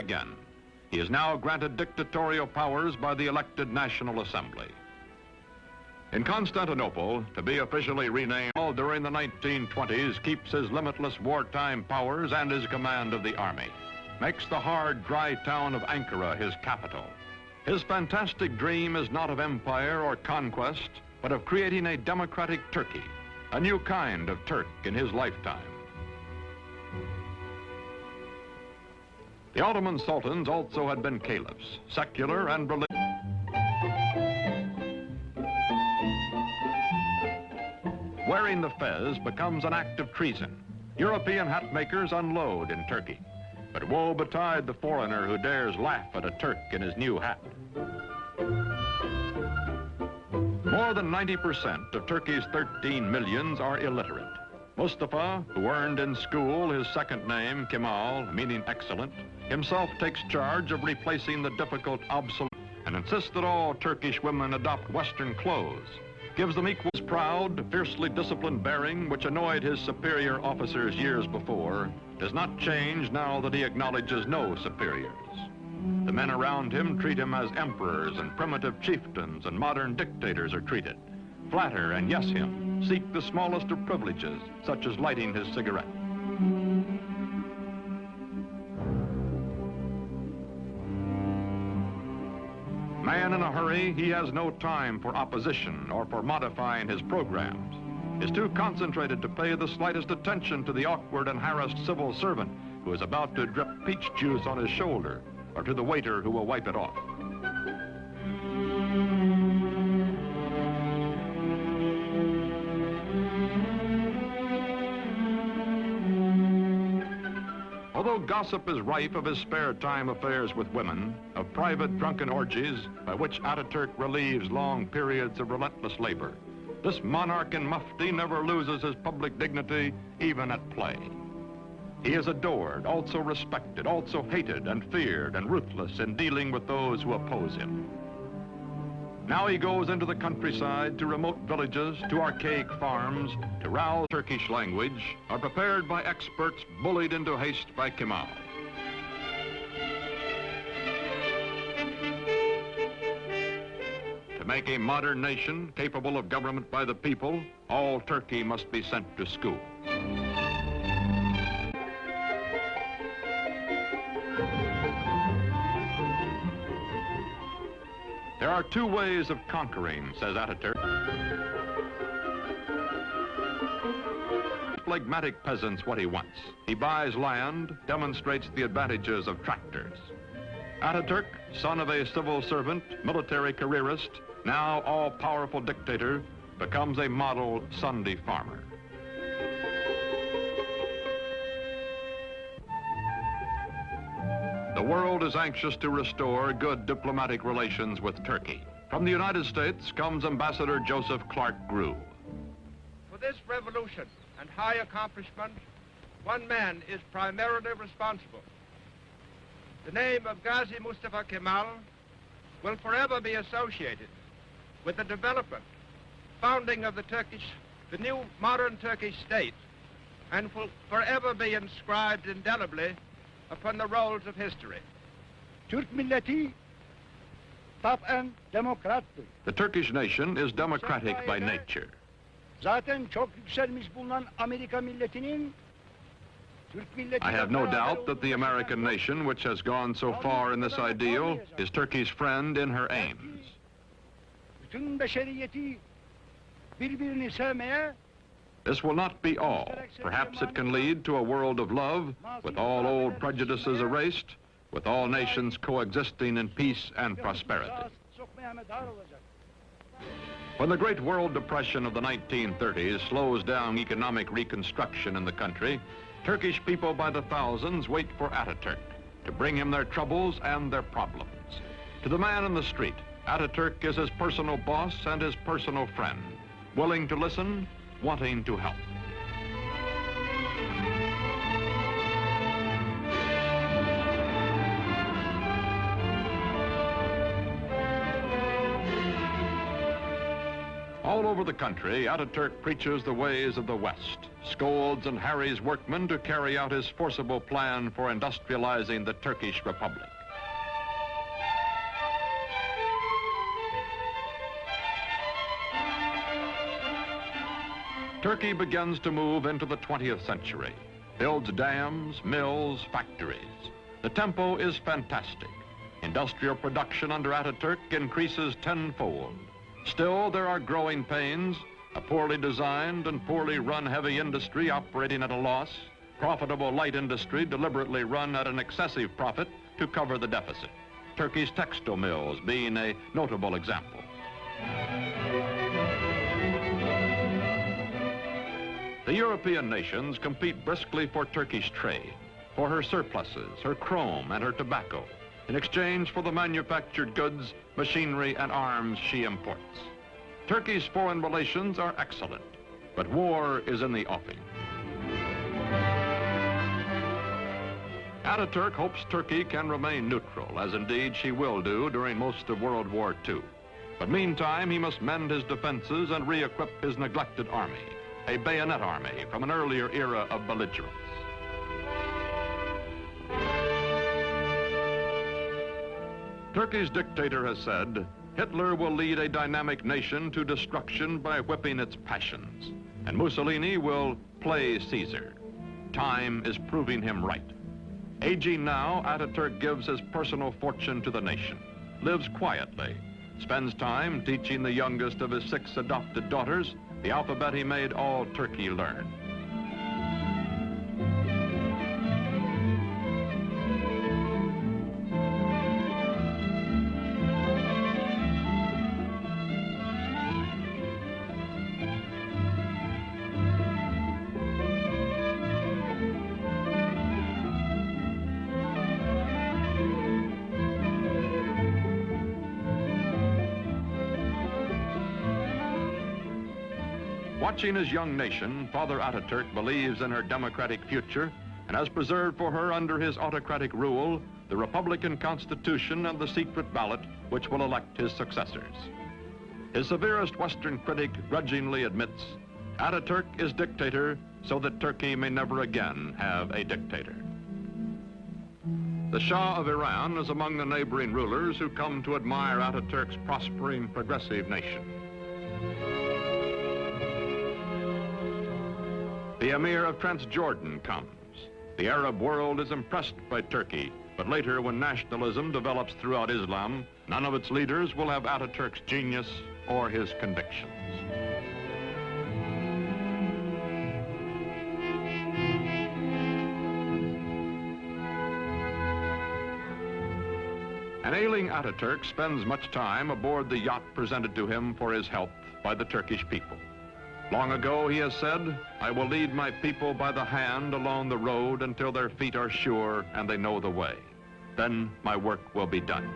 again. He is now granted dictatorial powers by the elected National Assembly. In Constantinople, to be officially renamed during the 1920s, keeps his limitless wartime powers and his command of the army. Makes the hard, dry town of Ankara his capital. His fantastic dream is not of empire or conquest, but of creating a democratic Turkey, a new kind of Turk in his lifetime. The Ottoman sultans also had been caliphs, secular and religious. Wearing the fez becomes an act of treason. European hat makers unload in Turkey. But woe betide the foreigner who dares laugh at a Turk in his new hat. More than 90% of Turkey's 13 millions are illiterate. Mustafa, who earned in school his second name, Kemal, meaning excellent, himself takes charge of replacing the difficult obsolete and insists that all Turkish women adopt Western clothes. Gives them equal proud, fiercely disciplined bearing which annoyed his superior officers years before, does not change now that he acknowledges no superiors. The men around him treat him as emperors and primitive chieftains and modern dictators are treated. Flatter and yes him, seek the smallest of privileges, such as lighting his cigarette. Man in a hurry, he has no time for opposition or for modifying his programs. Is too concentrated to pay the slightest attention to the awkward and harassed civil servant who is about to drip peach juice on his shoulder, or to the waiter who will wipe it off. Although gossip is rife of his spare time affairs with women, of private drunken orgies by which Atatürk relieves long periods of relentless labor, this monarch in mufti never loses his public dignity, even at play. He is adored, also respected, also hated and feared and ruthless in dealing with those who oppose him. Now he goes into the countryside, to remote villages, to archaic farms, to rouse Turkish language, are prepared by experts, bullied into haste by Kemal. To make a modern nation capable of government by the people, all Turkey must be sent to school. There are two ways of conquering, says Atatürk. Phlegmatic peasants what he wants. He buys land, demonstrates the advantages of tractors. Atatürk, son of a civil servant, military careerist, now all-powerful dictator, becomes a model Sunday farmer. The world is anxious to restore good diplomatic relations with Turkey. From the United States comes Ambassador Joseph Clark Grew. For this revolution and high accomplishment, one man is primarily responsible. The name of Gazi Mustafa Kemal will forever be associated with the development, founding of the new modern Turkish state, and will forever be inscribed indelibly upon the rolls of history. Türk milleti taben demokrattır. The Turkish nation is democratic by nature. Zaten çok yükselmiş bulunan Amerika milletinin Türk milleti. I have no doubt that the American nation, which has gone so far in this ideal, is Turkey's friend in her aims. Bütün beşeriyeti birbirini sevmeye. This will not be all. Perhaps it can lead to a world of love, with all old prejudices erased, with all nations coexisting in peace and prosperity. When the Great World Depression of the 1930s slows down economic reconstruction in the country, Turkish people by the thousands wait for Atatürk to bring him their troubles and their problems. To the man in the street, Atatürk is his personal boss and his personal friend, willing to listen, wanting to help. All over the country, Atatürk preaches the ways of the West, scolds and harries workmen to carry out his forcible plan for industrializing the Turkish Republic. Turkey begins to move into the 20th century, builds dams, mills, factories. The tempo is fantastic. Industrial production under Atatürk increases tenfold. Still, there are growing pains, a poorly designed and poorly run heavy industry operating at a loss, profitable light industry deliberately run at an excessive profit to cover the deficit. Turkey's textile mills being a notable example. The European nations compete briskly for Turkish trade, for her surpluses, her chrome, and her tobacco, in exchange for the manufactured goods, machinery, and arms she imports. Turkey's foreign relations are excellent, but war is in the offing. Atatürk hopes Turkey can remain neutral, as indeed she will do during most of World War II. But meantime, he must mend his defenses and re-equip his neglected army, a bayonet army from an earlier era of belligerence. Turkey's dictator has said, Hitler will lead a dynamic nation to destruction by whipping its passions, and Mussolini will play Caesar. Time is proving him right. Aging now, Atatürk gives his personal fortune to the nation, lives quietly, spends time teaching the youngest of his 6 adopted daughters the alphabet he made all Turkey learn. Watching his young nation, Father Atatürk believes in her democratic future and has preserved for her under his autocratic rule the Republican Constitution and the secret ballot which will elect his successors. His severest Western critic grudgingly admits, Atatürk is dictator so that Turkey may never again have a dictator. The Shah of Iran is among the neighboring rulers who come to admire Atatürk's prospering, progressive nation. The Emir of Transjordan comes. The Arab world is impressed by Turkey, but later when nationalism develops throughout Islam, none of its leaders will have Atatürk's genius or his convictions. An ailing Atatürk spends much time aboard the yacht presented to him for his health by the Turkish people. Long ago, he has said, I will lead my people by the hand along the road until their feet are sure and they know the way. Then my work will be done.